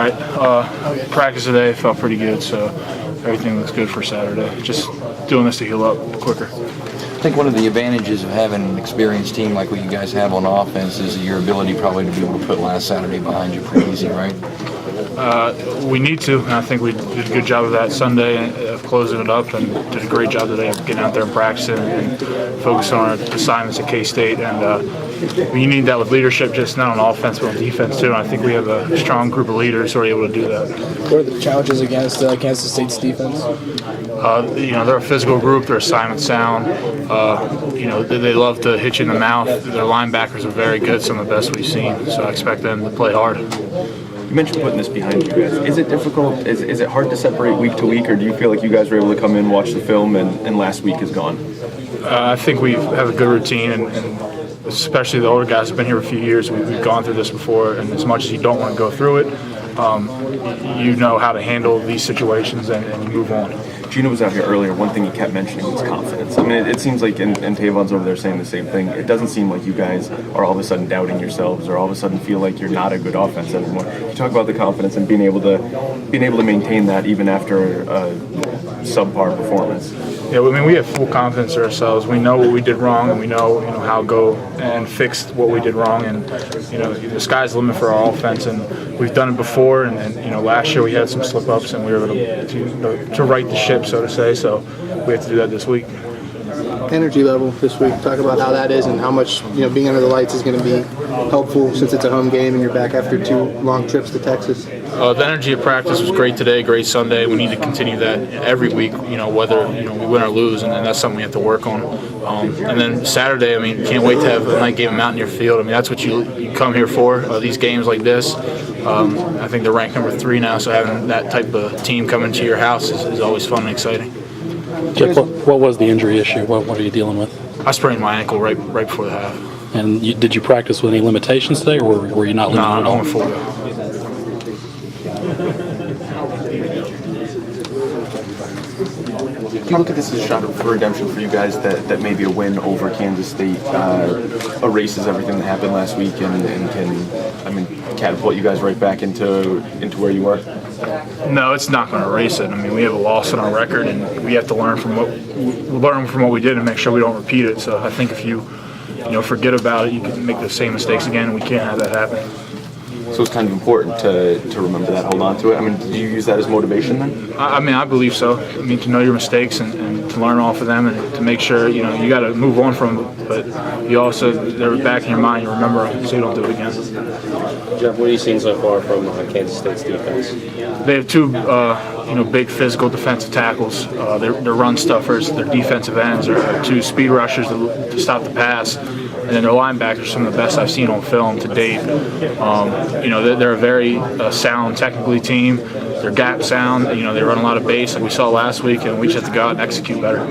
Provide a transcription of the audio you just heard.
right. Practice today felt pretty good, so everything looks good for Saturday. Just doing this to heal up quicker. I think one of the advantages of having an experienced team like what you guys have on offense is your ability probably to be able to put last Saturday behind you pretty easy, right? We need to, and I think we did a good job of that Sunday of closing it up, and did a great job today of getting out there and practicing and focusing on our assignments at K-State. And we need that with leadership, just not on offense but on defense too. And I think we have a strong group of leaders who are able to do that. What are the challenges against Kansas State's defense? They're a physical group. They're assignment sound. They love to hit you in the mouth. Their linebackers are very good, some of the best we've seen. So I expect them to play hard. You mentioned putting this behind you guys. Is it difficult? Is it hard to separate week to week, or do you feel like you guys were able to come in, watch the film, and last week is gone? I think we have a good routine, and especially the older guys have been here a few years. We've gone through this before, and as much as you don't want to go through it, you know how to handle these situations and you move on. Gino was out here earlier. One thing he kept mentioning was confidence. I mean, it seems like, and Tavon's over there saying the same thing, it doesn't seem like you guys are all of a sudden doubting yourselves or all of a sudden feel like you're not a good offense anymore. You talk about the confidence and being able to maintain that even after a subpar performance. Yeah, I mean, we have full confidence in ourselves. We know what we did wrong, and we know how to go and fix what we did wrong. And the sky's the limit for our offense, and we've done it before. And last year we had some slip-ups, and we were able to right the ship, so to say. So we have to do that this week. Energy level this week. Talk about how that is and how much being under the lights is going to be helpful since it's a home game and you're back after 2 long trips to Texas. The energy of practice was great today, great Sunday. We need to continue that every week, whether we win or lose, and that's something we have to work on. And then Saturday, I mean, can't wait to have a night game out in your field. I mean, that's what you come here for. These games like this. I think they're ranked number 3 now, so having that type of team come into your house is always fun and exciting. Jeff, what was the injury issue? What are you dealing with? I sprained my ankle right before the half. And did you practice with any limitations today, or were you not limited at all? No, I'm full go. Do you look at this as a shot for redemption for you guys that maybe a win over Kansas State erases everything that happened last week and can, catapult you guys right back into where you were? No, it's not going to erase it. I mean, we have a loss on our record, and we have to learn from what we did and make sure we don't repeat it. So I think if you forget about it, you can make the same mistakes again, and we can't have that happen. So it's kind of important to remember that, hold on to it. I mean, do you use that as motivation then? I believe so. I mean, to know your mistakes and to learn off of them and to make sure, you got to move on from them. But you also, they're back in your mind, you remember them so you don't do it again. Jeff, what are you seeing so far from Kansas State's defense? They have 2, big physical defensive tackles. They're run stuffers. Their defensive ends are 2 speed rushers to stop the pass. And then their linebackers are some of the best I've seen on film to date. They're a very sound technically team. They're gap sound. They run a lot of base like we saw last week, and we just have to go out and execute better.